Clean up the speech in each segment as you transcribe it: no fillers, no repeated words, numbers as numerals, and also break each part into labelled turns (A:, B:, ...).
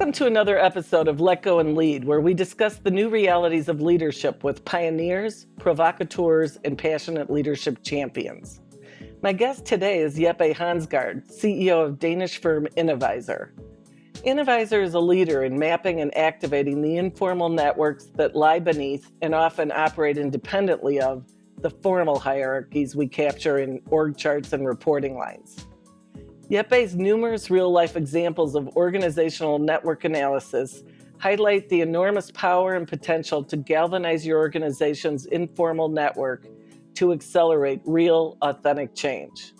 A: Welcome to another episode of Let Go and Lead, where we discuss the new realities of leadership with pioneers, provocateurs, and passionate leadership champions. My guest today is Jeppe Hansgaard, CEO of Danish firm Innovisor. Innovisor is a leader in mapping and activating the informal networks that lie beneath and often operate independently of the formal hierarchies we capture in org charts and reporting lines. Jeppe's numerous real-life examples of organizational network analysis highlight the enormous power and potential to galvanize your organization's informal network to accelerate real, authentic change.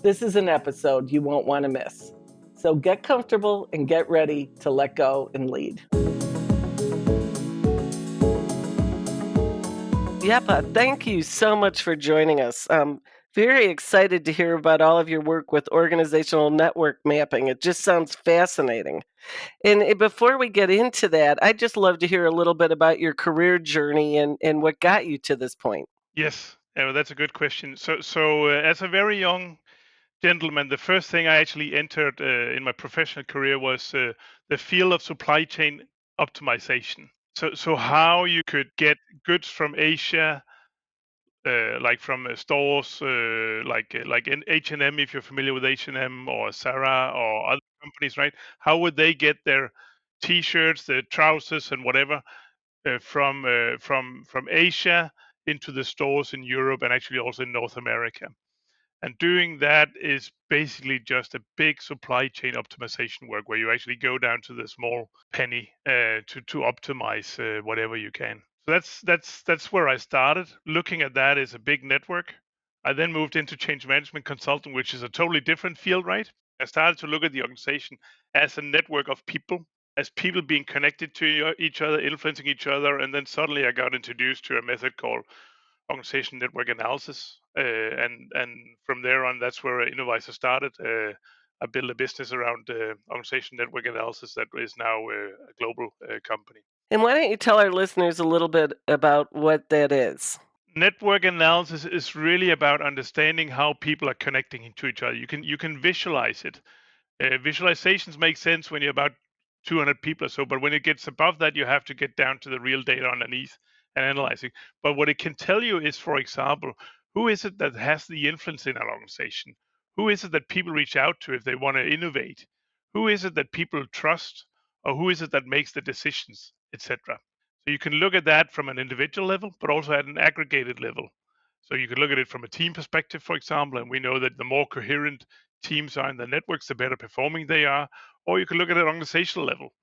A: This is an episode you won't want to miss. So get comfortable and get ready to let go and lead. Jeppe, thank you so much for joining us. Very excited to hear about all of your work with organizational network mapping. It just sounds fascinating. And before we get into that, I'd just love to hear a little bit about your career journey and what got you to this point.
B: Yes, that's a good question. So as a very young gentleman, the first thing I actually entered in my professional career was the field of supply chain optimization. So how you could get goods from Asia, like from stores like in H&M, if you're familiar with H&M or Zara or other companies, right? How would they get their T-shirts, their trousers, and whatever from Asia into the stores in Europe and actually also in North America? And doing that is basically just a big supply chain optimization work where you actually go down to the small penny to optimize whatever you can. So that's where I started. Looking at that as a big network. I then moved into change management consulting, which is a totally different field, right? I started to look at the organization as a network of people, as people being connected to each other, influencing each other, and then suddenly I got introduced to a method called organization network analysis, and from there on, that's where Innovisor started. I built a business around organization network analysis that is now a global company.
A: And why don't you tell our listeners a little bit about what that is?
B: Network analysis is really about understanding how people are connecting to each other. You can visualize it. Visualizations make sense when you're about 200 people or so, but when it gets above that, you have to get down to the real data underneath and analyzing. But what it can tell you is, for example, who is it that has the influence in an organization? Who is it that people reach out to if they want to innovate? Who is it that people trust? Or who is it that makes the decisions, etc.? So you can look at that from an individual level, but also at an aggregated level. So you can look at it from a team perspective, for example, and we know that the more coherent teams are in the networks, the better performing they are. Or you can look at it at an organizational level.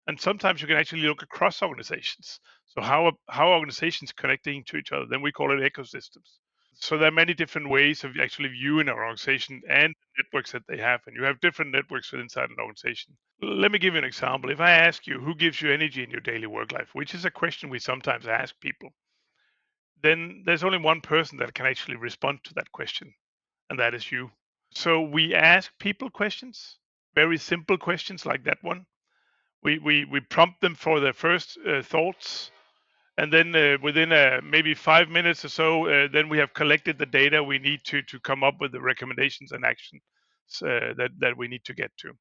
B: And sometimes you can actually look across organizations. So how organizations connecting to each other, then we call it ecosystems. So there are many different ways of actually viewing an organization and the networks that they have. And you have different networks inside an organization. Let me give you an example. If I ask you who gives you energy in your daily work life, which is a question we sometimes ask people, then there's only one person that can actually respond to that question, and that is you. So we ask people questions, very simple questions like that one. We prompt them for their first thoughts, and then within maybe 5 minutes or so, then we have collected the data we need to come up with the recommendations and actions that we need to get to.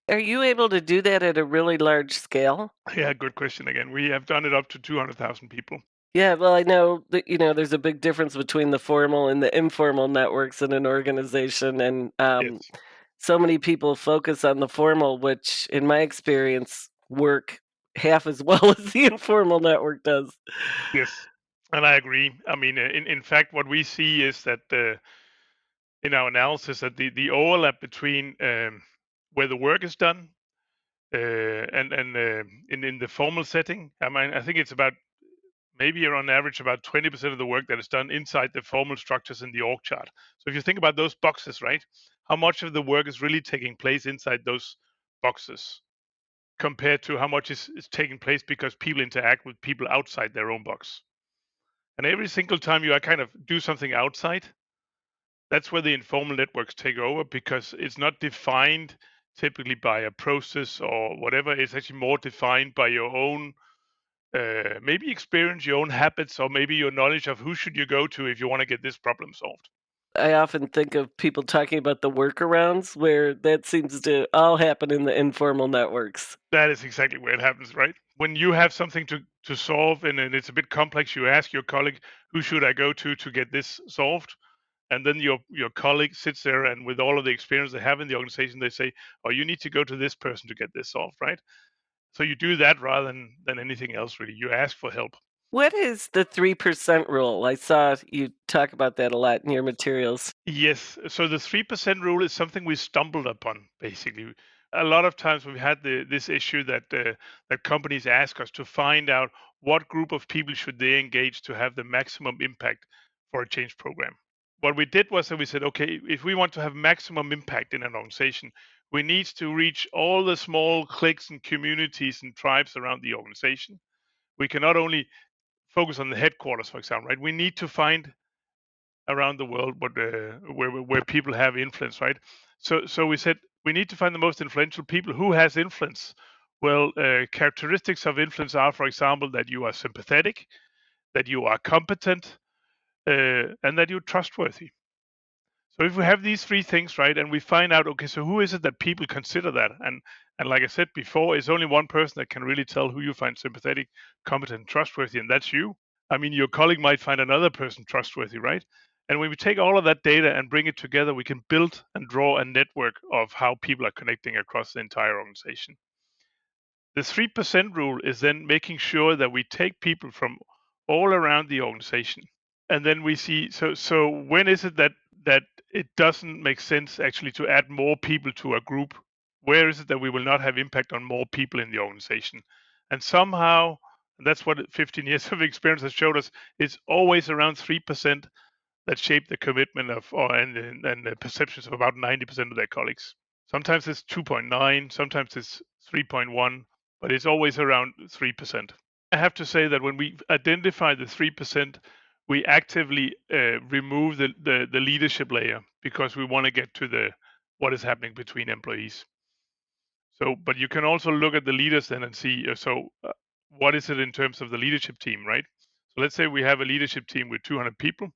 A: Are you able to do that at a really large scale?
B: Yeah, good question again. We have done it up to 200,000 people.
A: Yeah, well, I know that, there's a big difference between the formal and the informal networks in an organization. And
B: Yes.
A: so many people focus on the formal, which in my experience work half as well as the informal network does.
B: Yes, and I agree. I mean, in fact, what we see is that in our analysis that the overlap between where the work is done and in the formal setting, I mean, I think it's about maybe on average about 20% of the work that is done inside the formal structures in the org chart. So if you think about those boxes, right, how much of the work is really taking place inside those boxes compared to how much is taking place because people interact with people outside their own box. And every single time you kind of do something outside, that's where the informal networks take over because it's not defined typically by a process or whatever. It's actually more defined by your own maybe experience, your own habits, or maybe your knowledge of who should you go to if you want to get this problem solved.
A: I often think of people talking about the workarounds where that seems to all happen in the informal networks.
B: That is exactly where it happens, right? When you have something to solve and it's a bit complex, you ask your colleague, who should I go to get this solved? And then your colleague sits there and with all of the experience they have in the organization, they say, oh, you need to go to this person to get this solved, right? So you do that rather than anything else, really. You ask for help.
A: What is the 3% rule? I saw you talk about that a lot in your materials.
B: Yes. So the 3% rule is something we stumbled upon, basically. A lot of times we've had this issue that companies ask us to find out what group of people should they engage to have the maximum impact for a change program. What we did was that we said, okay, if we want to have maximum impact in an organization, we need to reach all the small cliques and communities and tribes around the organization. We can not only focus on the headquarters, for example, right? We need to find around the world where people have influence, right? So we said we need to find the most influential people. Who has influence? Well, characteristics of influence are, for example, that you are sympathetic, that you are competent, and that you're trustworthy. So if we have these three things, right, and we find out, okay, so who is it that people consider that? And like I said before, it's only one person that can really tell who you find sympathetic, competent, and trustworthy, and that's you. I mean, your colleague might find another person trustworthy, right? And when we take all of that data and bring it together, we can build and draw a network of how people are connecting across the entire organization. The 3% rule is then making sure that we take people from all around the organization. And then we see, so when is it that it doesn't make sense actually to add more people to a group? Where is it that we will not have impact on more people in the organization? And somehow, and that's what 15 years of experience has showed us, it's always around 3% that shape the commitment of and the perceptions of about 90% of their colleagues. Sometimes it's 2.9, sometimes it's 3.1, but it's always around 3%. I have to say that when we identify the 3%, we actively remove the leadership layer because we want to get to the what is happening between employees. So, but you can also look at the leaders then and see, what is it in terms of the leadership team, right? So let's say we have a leadership team with 200 people.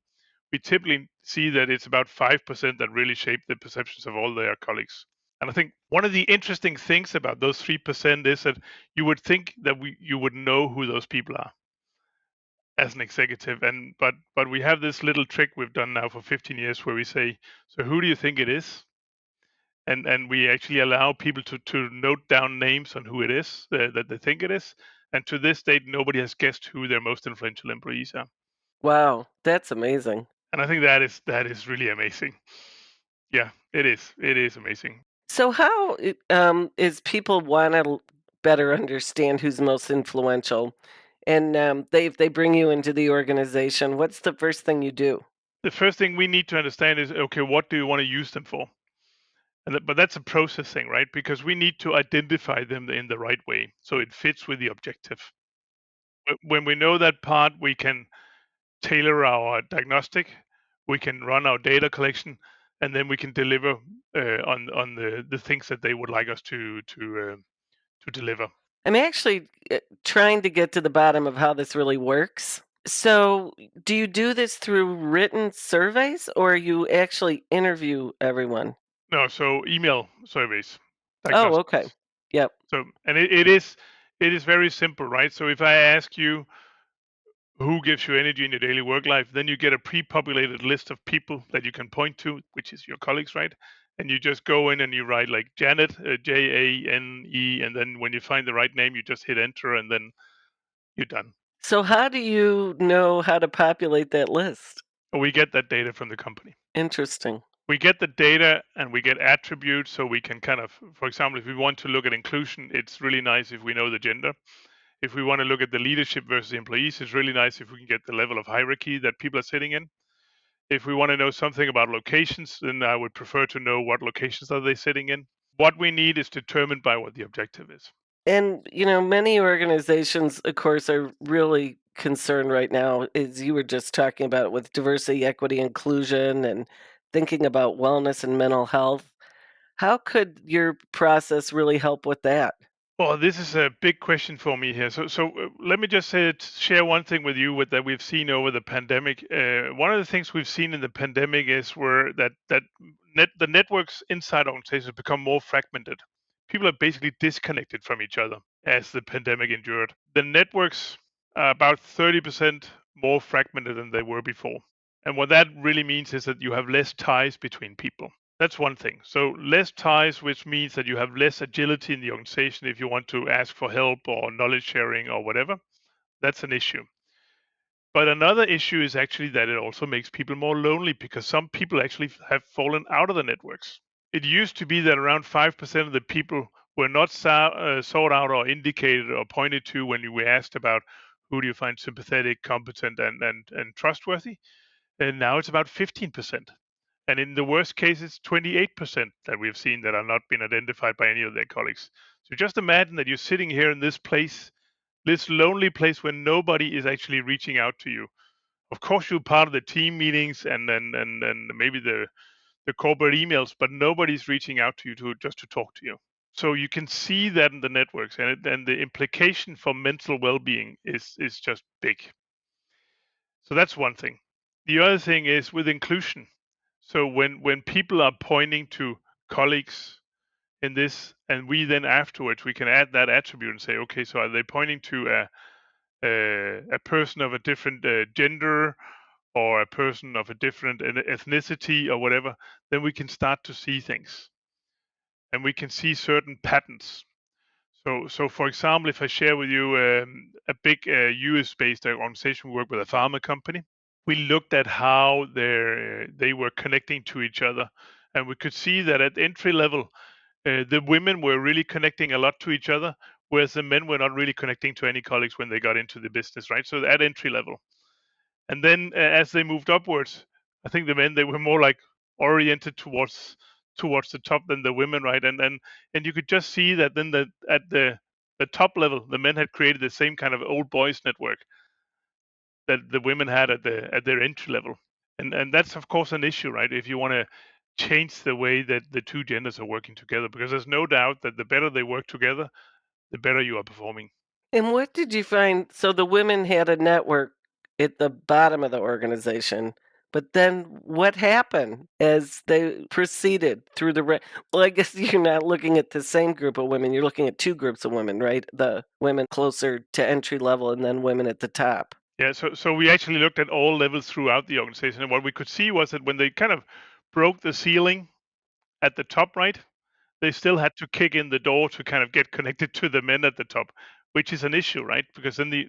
B: We typically see that it's about 5% that really shape the perceptions of all their colleagues. And I think one of the interesting things about those 3% is that you would think that you would know who those people are as an executive. And but we have this little trick we've done now for 15 years where we say, so who do you think it is? And we actually allow people to note down names on who it is that they think it is. And to this date, nobody has guessed who their most influential employees are.
A: Wow, that's amazing.
B: And I think that is really amazing. Yeah, it is. It is amazing.
A: So how is people want to better understand who's most influential? And if they bring you into the organization, what's the first thing you do?
B: The first thing we need to understand is, okay, what do you want to use them for? But that's a process thing, right? Because we need to identify them in the right way so it fits with the objective. When we know that part, we can tailor our diagnostic, we can run our data collection, and then we can deliver on the things that they would like us to deliver.
A: I'm actually trying to get to the bottom of how this really works. So, do you do this through written surveys or you actually interview everyone?
B: No, so email surveys,
A: Oh, okay.
B: diagnostics.
A: Yep.
B: So, and it is very simple, right? So if I ask you who gives you energy in your daily work life, then you get a pre-populated list of people that you can point to, which is your colleagues, right? And you just go in and you write like Janet, Jane, and then when you find the right name, you just hit enter, and then you're done.
A: So, how do you know how to populate that list?
B: We get that data from the company.
A: Interesting.
B: We get the data and we get attributes, so we can kind of, for example, if we want to look at inclusion, it's really nice if we know the gender. If we want to look at the leadership versus the employees, it's really nice if we can get the level of hierarchy that people are sitting in. If we want to know something about locations, then I would prefer to know what locations are they sitting in. What we need is determined by what the objective is.
A: And, many organizations, of course, are really concerned right now, as you were just talking about, with diversity, equity, inclusion, and thinking about wellness and mental health. How could your process really help with that?
B: Well, this is a big question for me here. So let me just share one thing with you that we've seen over the pandemic. One of the things we've seen in the pandemic is where the networks inside organizations become more fragmented. People are basically disconnected from each other as the pandemic endured. The networks are about 30% more fragmented than they were before. And what that really means is that you have less ties between people. That's one thing. So less ties, which means that you have less agility in the organization if you want to ask for help or knowledge sharing or whatever. That's an issue. But another issue is actually that it also makes people more lonely because some people actually have fallen out of the networks. It used to be that around 5% of the people were not sought out or indicated or pointed to when you were asked about who do you find sympathetic, competent, and trustworthy. And now it's about 15%. And in the worst cases, 28% that we've seen that are not been identified by any of their colleagues. So just imagine that you're sitting here in this place, this lonely place where nobody is actually reaching out to you. Of course, you're part of the team meetings and maybe the corporate emails, but nobody's reaching out to you just to talk to you. So you can see that in the networks, and the implication for mental well-being is just big. So that's one thing. The other thing is with inclusion. So when people are pointing to colleagues in this, and we then afterwards we can add that attribute and say, okay, so are they pointing to a person of a different gender or a person of a different ethnicity or whatever, then we can start to see things, and we can see certain patterns. So for example, if I share with you a big US-based organization, we work with a pharma company. We looked at how they were connecting to each other, and we could see that at entry level, the women were really connecting a lot to each other, whereas the men were not really connecting to any colleagues when they got into the business, right? So at entry level, and then as they moved upwards, I think the men, they were more like oriented towards the top than the women, right? And you could just see that then at the top level, the men had created the same kind of old boys network that the women had at their entry level. And that's of course an issue, right? If you want to change the way that the two genders are working together, because there's no doubt that the better they work together, the better you are performing.
A: And what did you find? So the women had a network at the bottom of the organization, but then what happened as they proceeded through well, I guess you're not looking at the same group of women, you're looking at two groups of women, right? The women closer to entry level and then women at the top.
B: Yeah, so we actually looked at all levels throughout the organization, and what we could see was that when they kind of broke the ceiling at the top right, they still had to kick in the door to kind of get connected to the men at the top, which is an issue, right? Because then the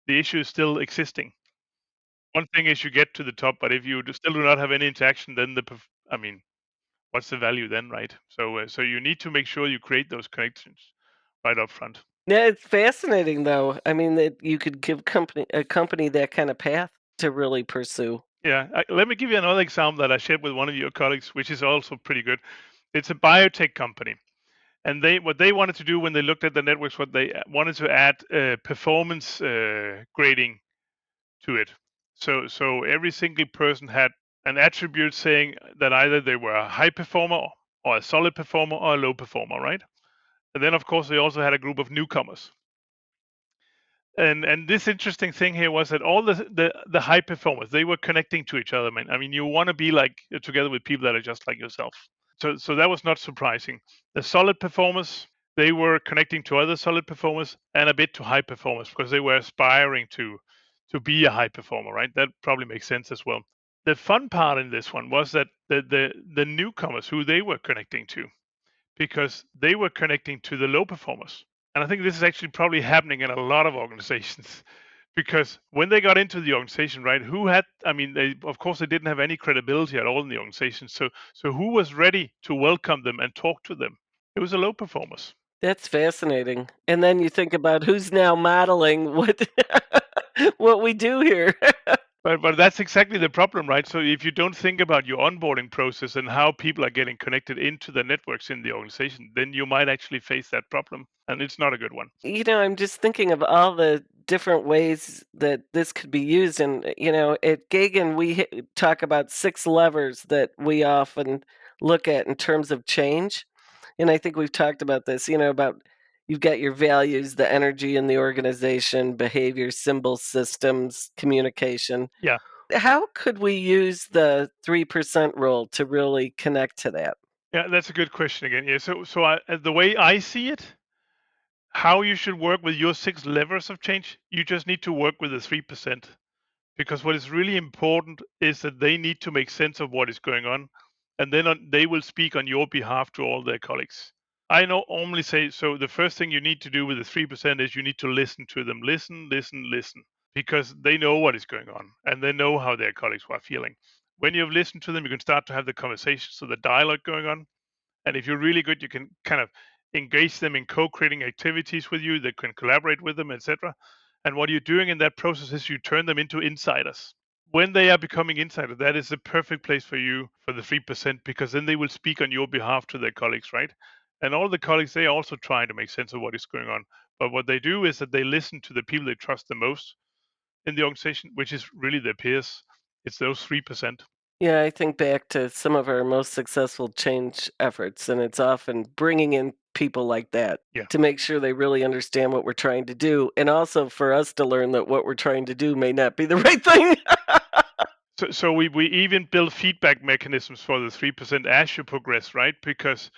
B: issue is still existing. One thing is you get to the top, but if you still do not have any interaction, then what's the value then, right? So you need to make sure you create those connections right up front.
A: Yeah, it's fascinating though. I mean that you could give a company that kind of path to really pursue.
B: Yeah, let me give you another example that I shared with one of your colleagues, which is also pretty good. It's a biotech company, and what they wanted to do when they looked at the networks, what they wanted to add performance grading to it. So every single person had an attribute saying that either they were a high performer or a solid performer or a low performer, right? And then of course they also had a group of newcomers. And this interesting thing here was that all the high performers, they were connecting to each other, man. I mean, you want to be like together with people that are just like yourself. So that was not surprising. The solid performers, they were connecting to other solid performers and a bit to high performers because they were aspiring to be a high performer, right? That probably makes sense as well. The fun part in this one was that the newcomers who they were connecting to, because they were connecting to the low performers. And I think this is actually probably happening in a lot of organizations because when they got into the organization, right, of course, they didn't have any credibility at all in the organization. So who was ready to welcome them and talk to them? It was the low performers.
A: That's fascinating. And then you think about who's now modeling what what we do here.
B: But that's exactly the problem, right? So if you don't think about your onboarding process and how people are getting connected into the networks in the organization, then you might actually face that problem, and it's not a good one.
A: I'm just thinking of all the different ways that this could be used. And, at Gagen, we talk about 6 levers that we often look at in terms of change. And I think we've talked about this, about you've got your values, the energy in the organization, behavior, symbols, systems, communication.
B: Yeah.
A: How could we use the 3% rule to really connect to that?
B: Yeah, that's a good question again. Yeah, the way I see it, how you should work with your 6 levers of change, you just need to work with the 3%. Because what is really important is that they need to make sense of what is going on, and then they will speak on your behalf to all their colleagues. I normally say, so the first thing you need to do with the 3% is you need to listen to them. Listen, listen, listen, because they know what is going on and they know how their colleagues are feeling. When you've listened to them, you can start to have the conversation, so the dialogue going on. And if you're really good, you can kind of engage them in co-creating activities with you. They can collaborate with them, etc. And what you're doing in that process is you turn them into insiders. When they are becoming insiders, that is the perfect place for you for the 3%, because then they will speak on your behalf to their colleagues, right? And all the colleagues, they are also trying to make sense of what is going on. But what they do is that they listen to the people they trust the most in the organization, which is really their peers. It's those 3%.
A: Yeah, I think back to some of our most successful change efforts, and it's often bringing in people like that
B: Yeah.
A: to make sure they really understand what we're trying to do, and also for us to learn that what we're trying to do may not be the right thing.
B: So we even build feedback mechanisms for the 3% as you progress, right? Because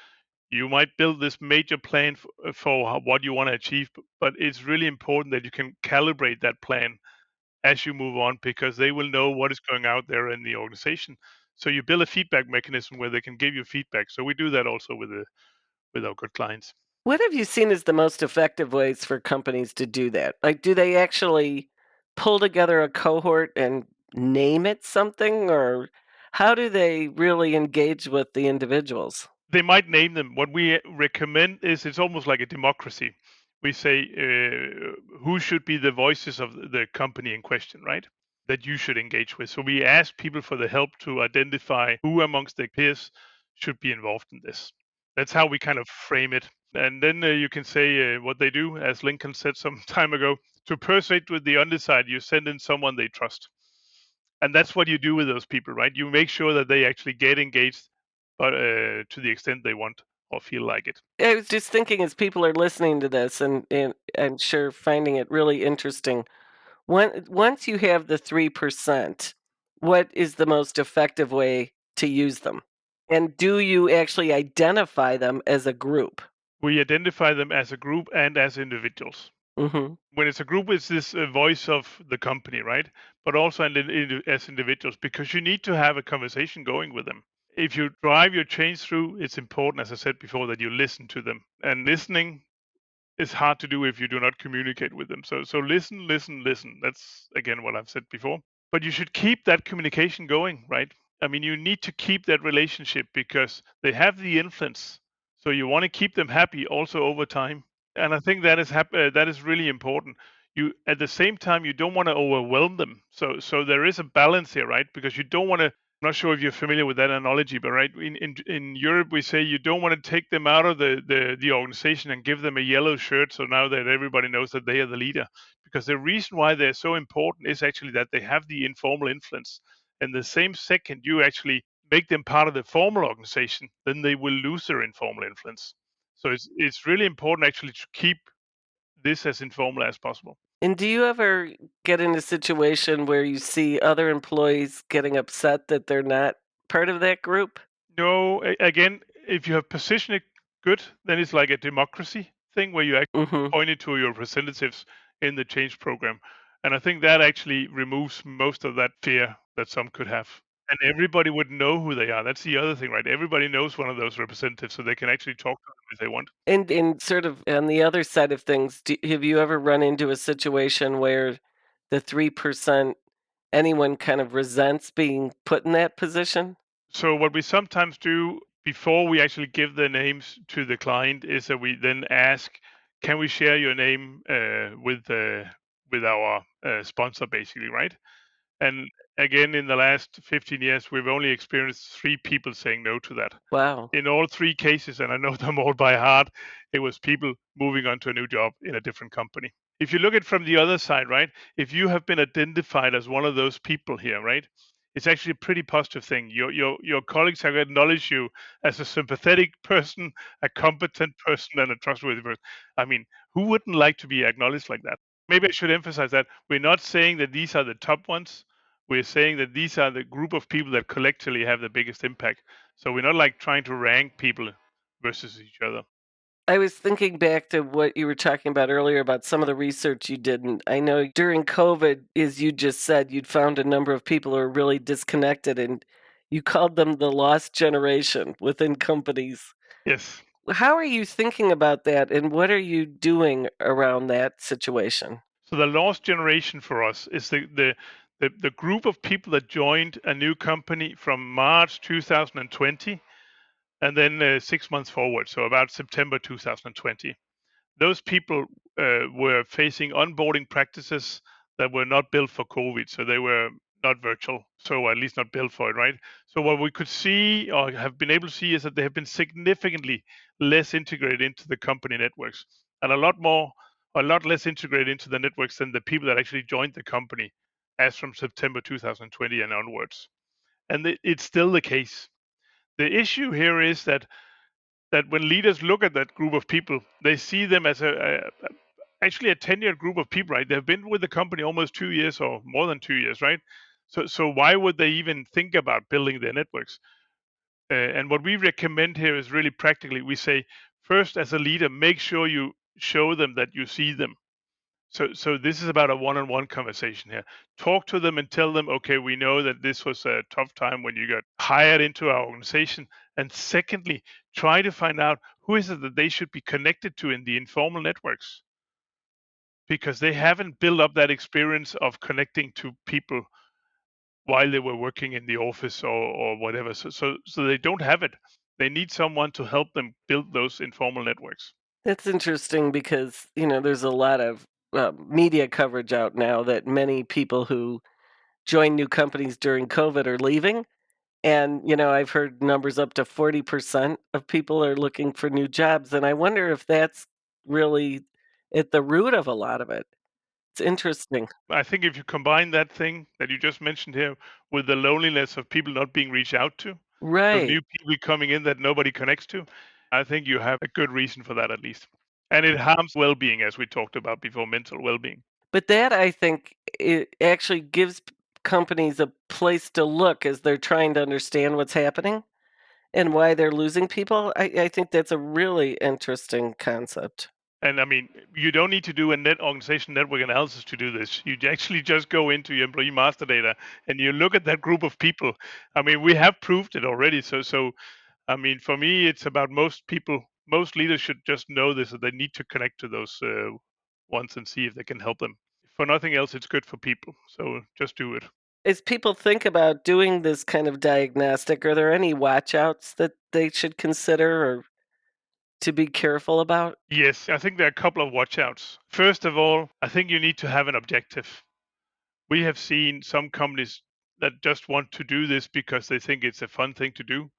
B: you might build this major plan for what you want to achieve, but it's really important that you can calibrate that plan as you move on, because they will know what is going out there in the organization. So you build a feedback mechanism where they can give you feedback. So we do that also with our good clients.
A: What have you seen as the most effective ways for companies to do that? Like, do they actually pull together a cohort and name it something, or how do they really engage with the individuals?
B: They might name them. What we recommend is it's almost like a democracy. We say who should be the voices of the company in question, right? That you should engage with. So we ask people for the help to identify who amongst their peers should be involved in this. That's how we kind of frame it. And then you can say what they do, as Lincoln said some time ago, to persuade with the underside, you send in someone they trust. And that's what you do with those people, right? You make sure that they actually get engaged, but to the extent they want or feel like it.
A: I was just thinking as people are listening to this, and I'm sure finding it really interesting. Once you have the 3%, what is the most effective way to use them? And do you actually identify them as a group?
B: We identify them as a group and as individuals.
A: Mhm.
B: When it's a group, it's this voice of the company, right? But also as individuals, because you need to have a conversation going with them. If you drive your change through, it's important, as I said before, that you listen to them. And listening is hard to do if you do not communicate with them. So listen, listen, listen. That's again what I've said before. But you should keep that communication going, right? I mean, you need to keep that relationship because they have the influence. So you want to keep them happy also over time. And I think that is really important. You at the same time you don't want to overwhelm them. So there is a balance here, right? Because you don't want to. I'm not sure if you're familiar with that analogy, but right in Europe we say you don't want to take them out of the organization and give them a yellow shirt, so now that everybody knows that they are the leader. Because the reason why they're so important is actually that they have the informal influence. And the same second you actually make them part of the formal organization, then they will lose their informal influence. So it's really important actually to keep this as informal as possible.
A: And do you ever get in a situation where you see other employees getting upset that they're not part of that group?
B: No, again, if you have positioned it good, then it's like a democracy thing where you actually
A: Mhm.
B: point it to your representatives in the change program. And I think that actually removes most of that fear that some could have. And everybody would know who they are. That's the other thing, right? Everybody knows one of those representatives, so they can actually talk to them if they want.
A: And sort of on the other side of things, have you ever run into a situation where the 3%, anyone kind of resents being put in that position?
B: So what we sometimes do before we actually give the names to the client is that we then ask, "Can we share your name with our sponsor?" Basically, right? And again, in the last 15 years, we've only experienced 3 people saying no to that.
A: Wow.
B: In all 3 cases, and I know them all by heart, it was people moving on to a new job in a different company. If you look at it from the other side, right? If you have been identified as one of those people here, right? it's actually a pretty positive thing. Your colleagues have acknowledged you as a sympathetic person, a competent person, and a trustworthy person. I mean, who wouldn't like to be acknowledged like that? Maybe I should emphasize that we're not saying that these are the top ones. We're saying that these are the group of people that collectively have the biggest impact. So we're not like trying to rank people versus each other.
A: I was thinking back to what you were talking about earlier about some of the research you did, and I know during COVID, as you just said, you'd found a number of people who are really disconnected, and you called them the lost generation within companies.
B: Yes.
A: How are you thinking about that, and what are you doing around that situation?
B: So the lost generation for us is the group of people that joined a new company from March 2020 and then 6 months forward, so about September 2020. Those people were facing onboarding practices that were not built for COVID, so they were not virtual, so at least not built for it, right? So what we could see or have been able to see is that they have been significantly less integrated into the company networks, and a lot less integrated into the networks than the people that actually joined the company as from September 2020 and onwards. And it's still the case. The issue here is that when leaders look at that group of people, they see them as actually a tenured group of people, right? They've been with the company almost 2 years or more than 2 years, right? So why would they even think about building their networks? And what we recommend here is really practically, we say first as a leader, make sure you show them that you see them. So this is about a one-on-one conversation here. Talk to them and tell them, okay, we know that this was a tough time when you got hired into our organization. And secondly, try to find out who is it that they should be connected to in the informal networks, because they haven't built up that experience of connecting to people while they were working in the office or whatever. So they don't have it. They need someone to help them build those informal networks.
A: That's interesting because, there's a lot of media coverage out now that many people who join new companies during COVID are leaving. And, I've heard numbers up to 40% of people are looking for new jobs. And I wonder if that's really at the root of a lot of it. It's interesting.
B: I think if you combine that thing that you just mentioned here with the loneliness of people not being reached out to, so
A: Right.
B: new people coming in that nobody connects to, I think you have a good reason for that at least. And it harms well-being, as we talked about before, mental well-being.
A: But that, I think, it actually gives companies a place to look as they're trying to understand what's happening and why they're losing people. I think that's a really interesting concept.
B: And I mean, you don't need to do a net organization network analysis to do this. You actually just go into your employee master data and you look at that group of people. I mean, we have proved it already. So I mean, for me, it's about most people, most leaders should just know this, that they need to connect to those ones and see if they can help them. For nothing else, it's good for people. So just do it.
A: As people think about doing this kind of diagnostic, are there any watch-outs that they should consider or to be careful about?
B: Yes, I think there are a couple of watch outs. First of all, I think you need to have an objective. We have seen some companies that just want to do this because they think it's a fun thing to do,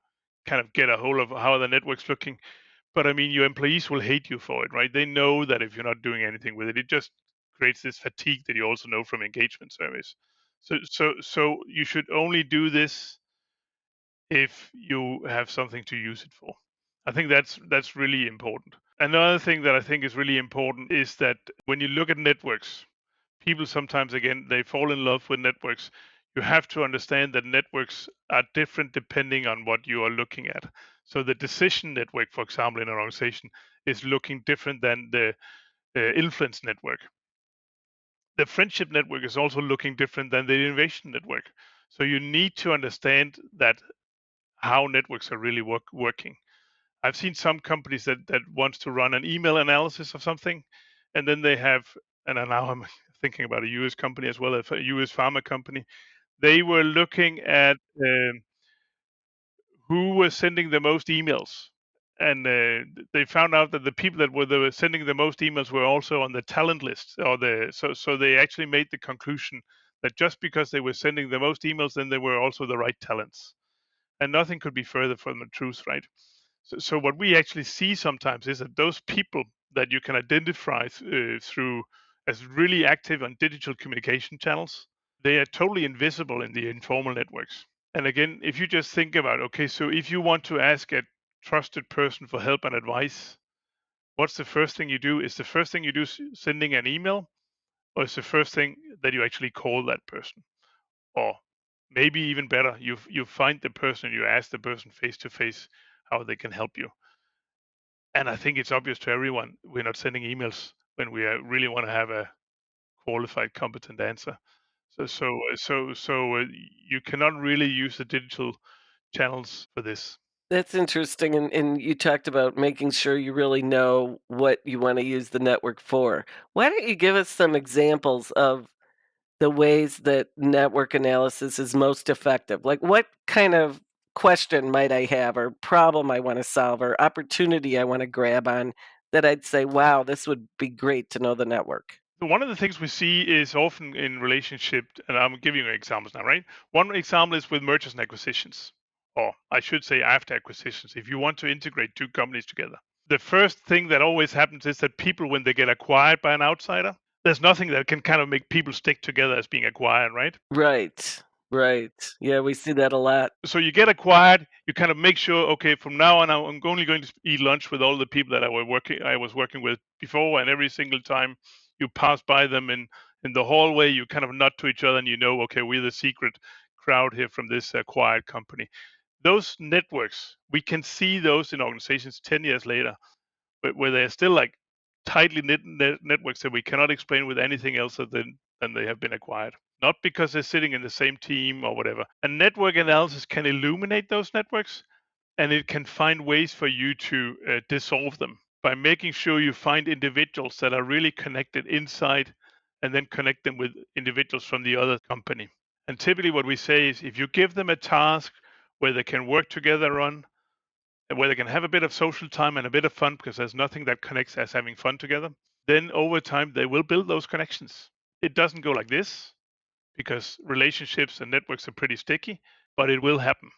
B: kind of get a hold of how the network's looking. But I mean, your employees will hate you for it, right? They know that if you're not doing anything with it, it just creates this fatigue that you also know from engagement surveys. So you should only do this if you have something to use it for. I think that's really important. Another thing that I think is really important is that when you look at networks, people sometimes again they fall in love with networks. You have to understand that networks are different depending on what you are looking at. So the decision network, for example, in an organization is looking different than the influence network. The friendship network is also looking different than the innovation network. So you need to understand that how networks are really working. I've seen some companies that wants to run an email analysis of something, and then they have, and now I'm thinking about a US company as well, as a US pharma company. They were looking at who was sending the most emails, and they found out that the people that were sending the most emails were also on the talent list, or so they actually made the conclusion that just because they were sending the most emails, then they were also the right talents, and nothing could be further from the truth, right? So what we actually see sometimes is that those people that you can identify through as really active on digital communication channels, they are totally invisible in the informal networks. And again, if you just think about, okay, so if you want to ask a trusted person for help and advice, what's the first thing you do? Is the first thing you do sending an email, or is the first thing that you actually call that person? Or maybe even better, you find the person, you ask the person face to face how they can help you. And I think it's obvious to everyone we're not sending emails when we really want to have a qualified, competent answer. So you cannot really use the digital channels for this.
A: That's interesting, and you talked about making sure you really know what you wanna use the network for. Why don't you give us some examples of the ways that network analysis is most effective? Like, what kind of question might I have, or problem I wanna solve, or opportunity I wanna grab on that I'd say, "Wow, this would be great to know the network."
B: One of the things we see is often in relationship, and I'm giving you examples now, right? One example is with mergers and acquisitions, or I should say after acquisitions, if you want to integrate two companies together. The first thing that always happens is that people, when they get acquired by an outsider, there's nothing that can kind of make people stick together as being acquired, right?
A: Right. Right. Yeah, we see that a lot.
B: So you get acquired, you kind of make sure, okay, from now on, I'm only going to eat lunch with all the people that I was working with before, and every single time you pass by them in the hallway, you kind of nod to each other, and you know, okay, we're the secret crowd here from this acquired company. Those networks, we can see those in organizations 10 years later, where they're still like tightly knit networks that we cannot explain with anything else than they have been acquired. Not because they're sitting in the same team or whatever. And network analysis can illuminate those networks, and it can find ways for you to dissolve them by making sure you find individuals that are really connected inside, and then connect them with individuals from the other company. And typically, what we say is if you give them a task where they can work together on, where they can have a bit of social time and a bit of fun, because there's nothing that connects as having fun together, then over time they will build those connections. It doesn't go like this because relationships and networks are pretty sticky, but it will happen.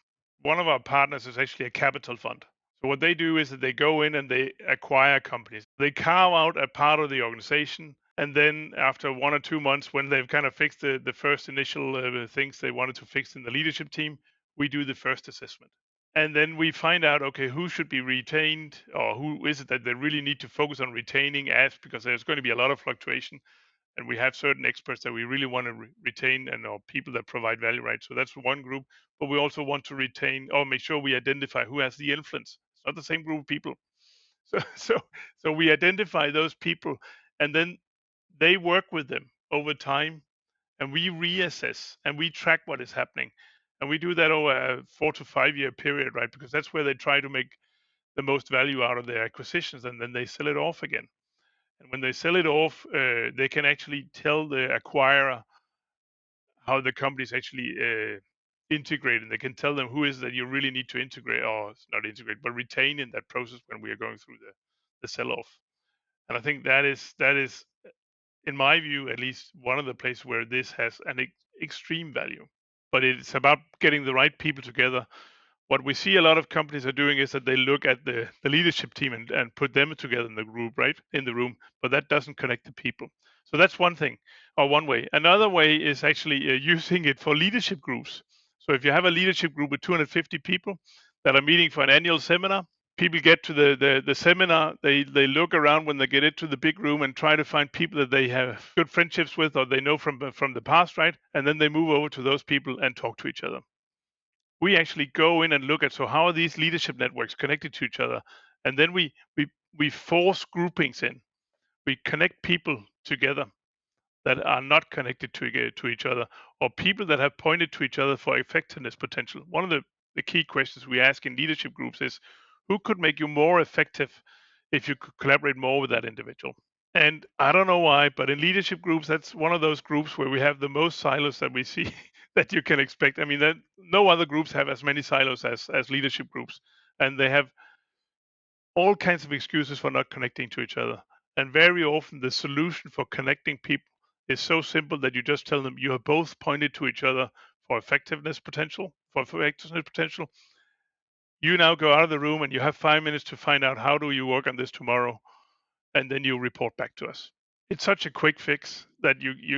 B: One of our partners is actually a capital fund. So what they do is that they go in and they acquire companies. They carve out a part of the organization, and then after 1 or 2 months, when they've kind of fixed the first initial things they wanted to fix in the leadership team, we do the first assessment. And then we find out, okay, who should be retained, or who is it that they really need to focus on retaining as, because there's going to be a lot of fluctuation, and we have certain experts that we really want to retain, and or people that provide value, right? So that's one group. But we also want to retain or make sure we identify who has the influence. It's not the same group of people. So so we identify those people, and then they work with them over time, and we reassess and we track what is happening, and we do that over a 4 to 5 year period, right? Because that's where they try to make the most value out of their acquisitions, and then they sell it off again. And when they sell it off, they can actually tell the acquirer how the company is actually integrated. They can tell them who is that you really need to integrate, or not integrate, but retain in that process when we are going through the sell off. And I think that is, in my view, at least one of the places where this has an extreme value. But it's about getting the right people together. What we see a lot of companies are doing is that they look at the leadership team and put them together in the group, right? In the room, but that doesn't connect the people. So that's one thing, or one way. Another way is actually using it for leadership groups. So if you have a leadership group with 250 people that are meeting for an annual seminar, people get to the seminar, they look around when they get into the big room and try to find people that they have good friendships with or they know from the past, right? And then they move over to those people and talk to each other. We actually go in and look at, so how are these leadership networks connected to each other, and then we force groupings in. We connect people together that are not connected to each other, or people that have pointed to each other for effectiveness potential. One of the key questions we ask in leadership groups is, who could make you more effective if you could collaborate more with that individual? And I don't know why, but in leadership groups, that's one of those groups where we have the most silos that we see that you can expect. I mean, that no other groups have as many silos as leadership groups, and they have all kinds of excuses for not connecting to each other. And very often, the solution for connecting people is so simple that you just tell them you have both pointed to each other for effectiveness potential. You now go out of the room and you have 5 minutes to find out how do you work on this tomorrow, and then you report back to us. It's such a quick fix that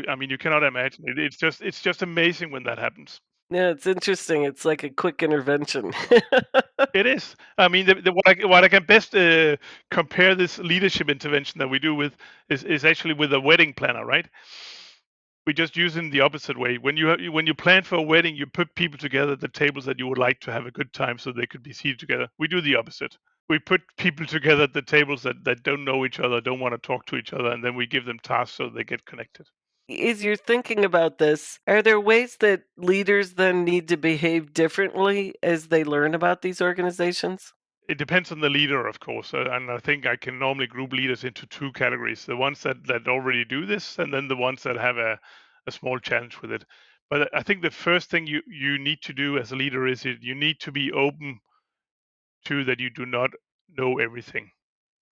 B: I mean, you cannot imagine it. It's just amazing when that happens.
A: Yeah, it's interesting. It's like a quick intervention.
B: It is. I mean, what I can best compare this leadership intervention that we do with is actually with a wedding planner, right? We just use it in the opposite way. When you plan for a wedding, you put people together at the tables that you would like to have a good time, so they could be seated together. We do the opposite. We put people together at the tables that don't know each other, don't want to talk to each other, and then we give them tasks so they get connected.
A: As you're thinking about this, are there ways that leaders then need to behave differently as they learn about these organizations?
B: It depends on the leader, of course, and I think I can normally group leaders into two categories: the ones that already do this, and then the ones that have a small challenge with it. But I think the first thing you need to do as a leader is you need to be open to that you do not know everything.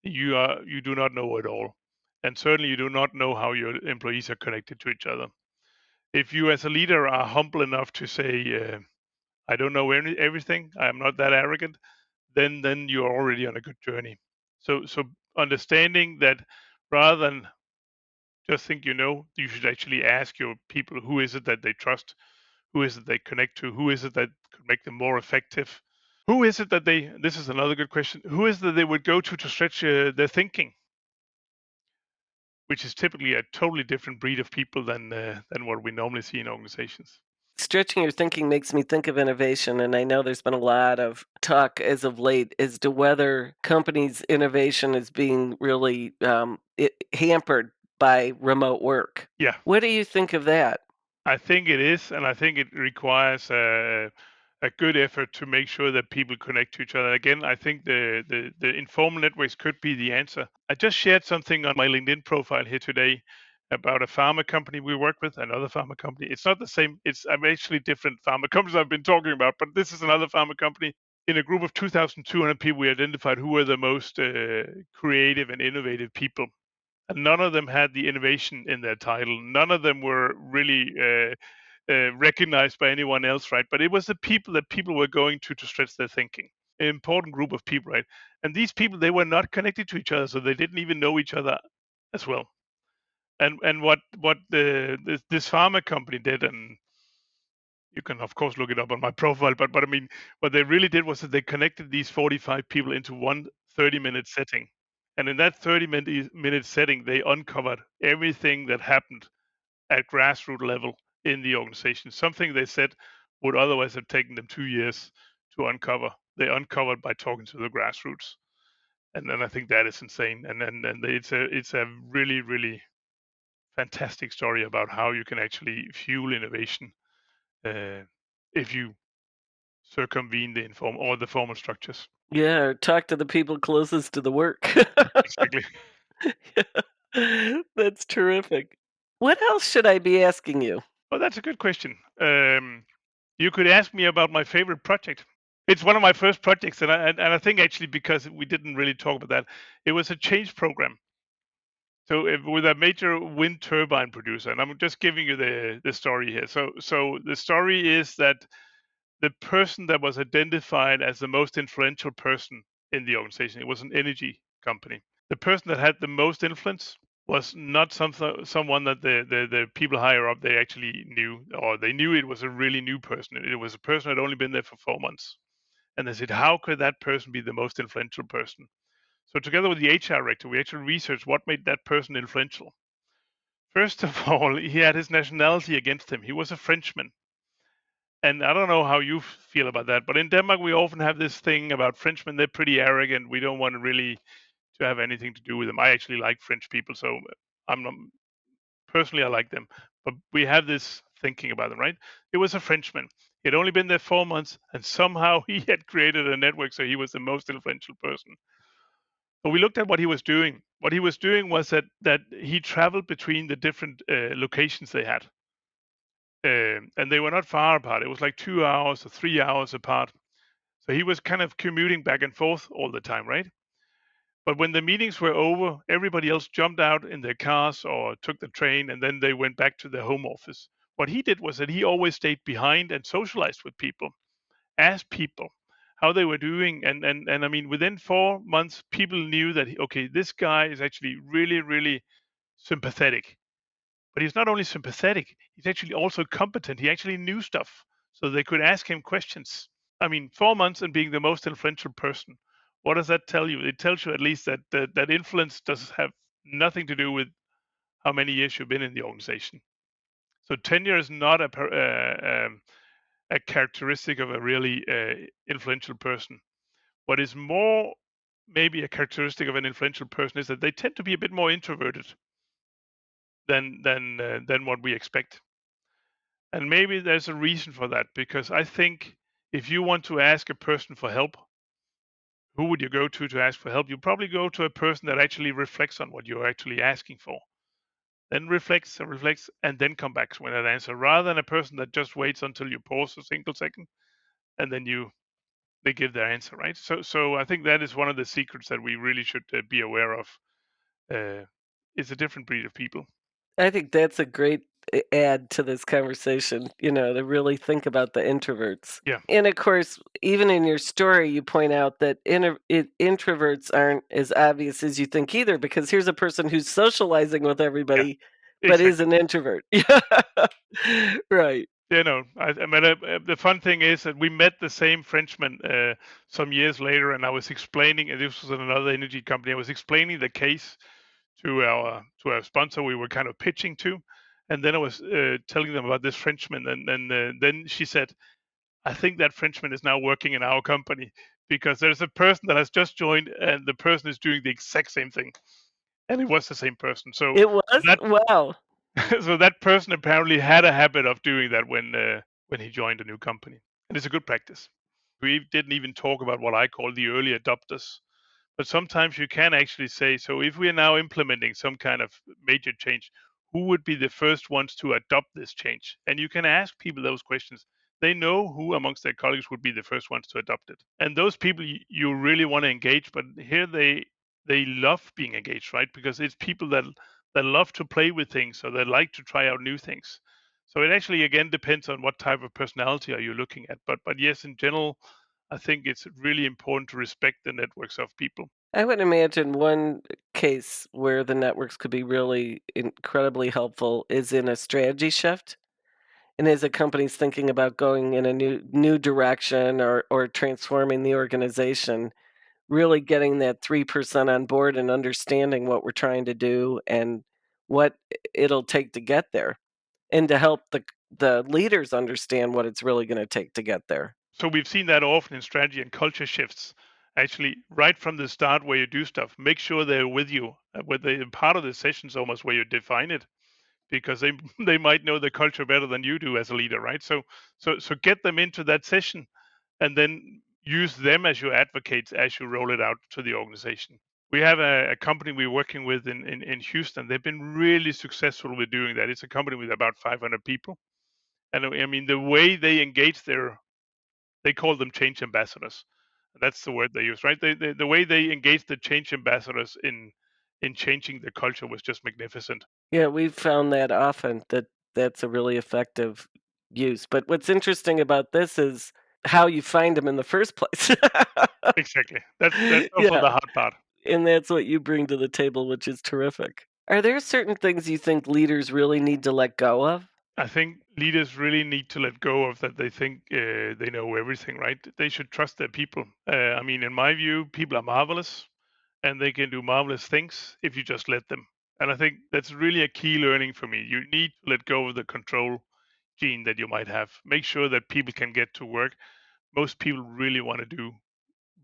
B: You do not know it all, and certainly you do not know how your employees are connected to each other. If you as a leader are humble enough to say, I don't know everything, I am not that arrogant, then you're already on a good journey. So understanding that rather than just think you should actually ask your people, who is it that they trust, who is it they connect to, who is it that could make them more effective, who is it that they, this is another good question, who is it that they would go to stretch their thinking, which is typically a totally different breed of people than what we normally see in organizations.
A: Stretching your thinking makes me think of innovation, and I know there's been a lot of talk as of late as to whether companies' innovation is being really hampered by remote work.
B: Yeah,
A: What do you think of that?
B: I think it is, and I think it requires a good effort to make sure that people connect to each other. Again, I think the informal networks could be the answer. I just shared something on my LinkedIn profile here today about a pharma company we work with, another pharma company. It's not the same. It's actually different pharma companies I've been talking about, but this is another pharma company. In a group of 2,200 people, we identified who were the most creative and innovative people, and none of them had the innovation in their title. None of them were really recognized by anyone else, right? But it was the people that people were going to stretch their thinking. An important group of people, right? And these people, they were not connected to each other, so they didn't even know each other as well. And what this pharma company did, and you can of course look it up on my profile, but I mean, what they really did was that they connected these 45 people into one 30-minute setting, and in that 30-minute setting, they uncovered everything that happened at grassroots level in the organization. Something they said would otherwise have taken them 2 years to uncover. They uncovered by talking to the grassroots, and then I think that is insane. And it's a really fantastic story about how you can actually fuel innovation uh, if you circumvene the informal or the formal structures.
A: Yeah, or talk to the people closest to the work.
B: Exactly.
A: That's terrific. What else should I be asking you?
B: Well, that's a good question. You could ask me about my favorite project. It's one of my first projects, and I think actually because we didn't really talk about that, it was a change program. So with a major wind turbine producer, and I'm just giving you the story here. So the story is that the person that was identified as the most influential person in the organization, it was an energy company. The person that had the most influence was not someone that the people higher up they actually knew, or they knew it was a really new person. It was a person who had only been there for 4 months, and they said, how could that person be the most influential person? So together with the HR director, we actually researched what made that person influential. First of all, he had his nationality against him. He was a Frenchman. And I don't know how you feel about that, but in Denmark we often have this thing about Frenchmen. They're pretty arrogant. We don't want to really to have anything to do with them. I actually like French people, so I'm not, personally I like them. But we have this thinking about them, right? It was a Frenchman. He had only been there 4 months, and somehow he had created a network, so he was the most influential person. But we looked at what he was doing. What he was doing was that he traveled between the different locations they had, and they were not far apart. It was like 2 hours or 3 hours apart. So he was kind of commuting back and forth all the time, right? But when the meetings were over, everybody else jumped out in their cars or took the train, and then they went back to their home office. What he did was that he always stayed behind and socialized with people, asked people how they were doing, and I mean, within 4 months, people knew that okay, this guy is actually really sympathetic. But he's not only sympathetic, he's actually also competent. He actually knew stuff. So they could ask him questions. I mean, 4 months and being the most influential person. What does that tell you? It tells you at least that influence does have nothing to do with how many years you've been in the organization. So tenure is not a characteristic of a really influential person. What is more maybe a characteristic of an influential person is that they tend to be a bit more introverted than what we expect. And maybe there's a reason for that, because I think if you want to ask a person for help, who would you go to ask for help? You probably go to a person that actually reflects on what you're actually asking for, then reflects and reflects, and then come back with an answer, rather than a person that just waits until you pause a single second and then they give their answer, right? So I think that is one of the secrets that we really should be aware of. It's a different breed of people.
A: I think that's a great add to this conversation, to really think about the introverts.
B: Yeah,
A: And of course, even in your story, you point out that introverts aren't as obvious as you think either, because here's a person who's socializing with
B: yeah,
A: everybody, but is
B: exactly.
A: an introvert. Right.
B: Yeah, no. I mean, the fun thing is that we met the same Frenchman some years later, and I was explaining, and this was in another energy company. I was explaining the case to our sponsor we were kind of pitching to, and then I was telling them about this Frenchman, and then she said, "I think that Frenchman is now working in our company because there's a person that has just joined, and the person is doing the exact same thing, and it was the same person." So
A: It was?
B: that
A: Wow.
B: so that person apparently had a habit of doing that when he joined a new company, and it's a good practice. We didn't even talk about what I call the early adopters, but sometimes you can actually say, so if we are now implementing some kind of major change, who would be the first ones to adopt this change? And you can ask people those questions. They know who amongst their colleagues would be the first ones to adopt it. And those people you really want to engage, but here they love being engaged, right? Because it's people that love to play with things, so they like to try out new things. So it actually again depends on what type of personality are you looking at. But yes, in general, I think it's really important to respect the networks of people.
A: I would imagine one case where the networks could be really incredibly helpful is in a strategy shift. And as a company's thinking about going in a new direction or transforming the organization, really getting that 3% on board and understanding what we're trying to do and what it'll take to get there, and to help the leaders understand what it's really gonna take to get there.
B: So we've seen that often in strategy and culture shifts. Actually, right from the start, where you do stuff, make sure they're with you. With the part of the sessions, almost where you define it, because they they might know the culture better than you do as a leader, right? So get them into that session, and then use them as your advocates as you roll it out to the organization. We have a company we're working with in Houston. They've been really successful with doing that. It's a company with about 500 people, and I mean the way they engage they call them change ambassadors. That's the word they use, right? The way they engage the change ambassadors in changing the culture was just magnificent.
A: Yeah, we've found that often that that's a really effective use, but what's interesting about this is how you find them in the first place.
B: Exactly. That's also
A: Yeah,
B: the hard part.
A: and that's what you bring to the table, which is terrific. Are there certain things you think leaders really need to let go of?
B: I think leaders really need to let go of that. They think they know everything, right? They should trust their people. I mean, in my view, people are marvelous and they can do marvelous things if you just let them. And I think that's really a key learning for me. You need to let go of the control gene that you might have. Make sure that people can get to work. Most people really want to do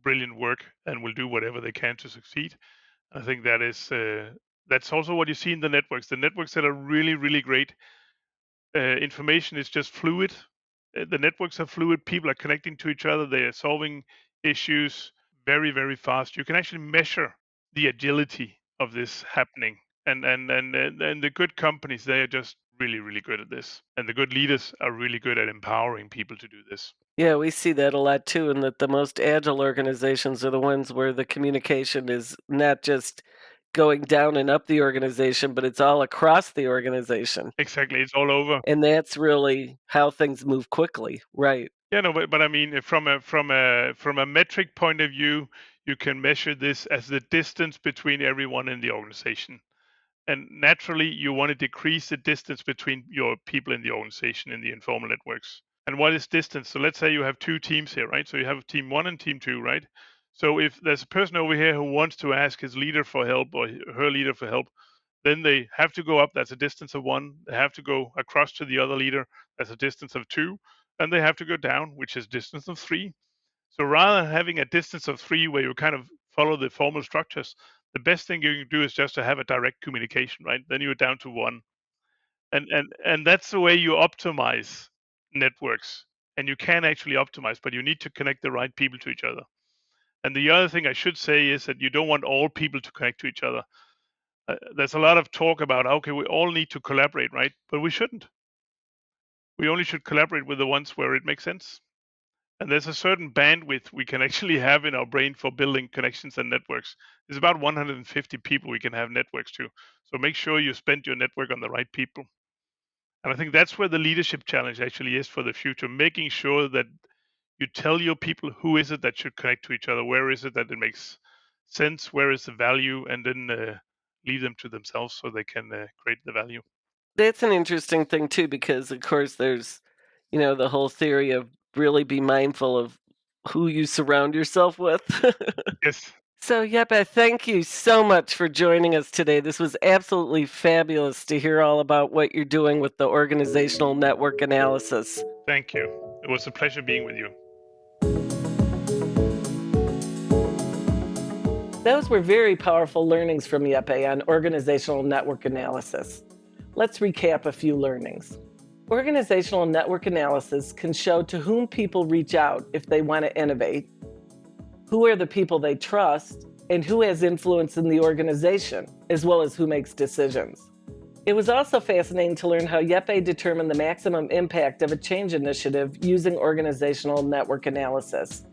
B: brilliant work and will do whatever they can to succeed. I think that's also what you see in the networks. The networks that are really, really great, information is just fluid. The networks are fluid. People are connecting to each other. They are solving issues very, very fast. You can actually measure the agility of this happening. And the good companies, they are just really, really good at this. And the good leaders are really good at empowering people to do this.
A: Yeah, we see that a lot too, and that the most agile organizations are the ones where the communication is not just going down and up the organization, but it's all across the organization.
B: Exactly. It's all over.
A: And that's really how things move quickly, right?
B: Yeah, no, but I mean, from a metric point of view, you can measure this as the distance between everyone in the organization. And naturally, you want to decrease the distance between your people in the organization in the informal networks. And what is distance? So let's say you have two teams here, right? So you have team one and team two, right? So if there's a person over here who wants to ask his leader for help or her leader for help, then they have to go up. That's a distance of 1. They have to go across to the other leader. That's a distance of 2. And they have to go down, which is distance of 3. So rather than having a distance of 3 where you kind of follow the formal structures, the best thing you can do is just to have a direct communication, right? Then you're down to 1. And that's the way you optimize networks. And you can actually optimize, but you need to connect the right people to each other. And the other thing I should say is that you don't want all people to connect to each other. There's a lot of talk about, okay, we all need to collaborate, right? But we shouldn't. We only should collaborate with the ones where it makes sense. And there's a certain bandwidth we can actually have in our brain for building connections and networks. There's about 150 people we can have networks to. So make sure you spend your network on the right people. And I think that's where the leadership challenge actually is for the future, making sure that you tell your people who is it that should connect to each other, where is it that it makes sense, where is the value, and then leave them to themselves so they can create the value.
A: That's an interesting thing too, because of course there's, the whole theory of really be mindful of who you surround yourself with.
B: Yes,
A: So, Jeppe, thank you so much for joining us today. This was absolutely fabulous to hear all about what you're doing with the organizational network analysis.
B: thank you. It was a pleasure being with you.
A: Those were very powerful learnings from Jeppe on organizational network analysis. Let's recap a few learnings. Organizational network analysis can show to whom people reach out if they want to innovate, who are the people they trust, and who has influence in the organization, as well as who makes decisions. It was also fascinating to learn how Jeppe determined the maximum impact of a change initiative using organizational network analysis.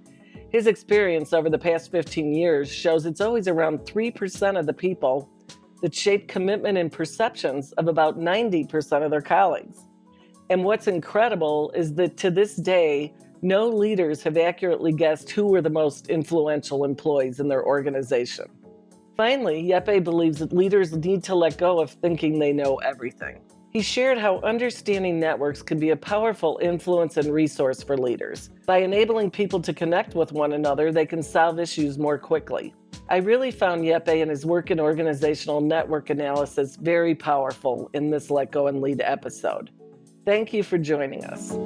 A: His experience over the past 15 years shows it's always around 3% of the people that shape commitment and perceptions of about 90% of their colleagues. And what's incredible is that to this day, no leaders have accurately guessed who were the most influential employees in their organization. Finally, Jeppe believes that leaders need to let go of thinking they know everything. He shared how understanding networks can be a powerful influence and resource for leaders. By enabling people to connect with one another, they can solve issues more quickly. I really found Jeppe and his work in organizational network analysis very powerful in this Let Go and Lead episode. Thank you for joining us.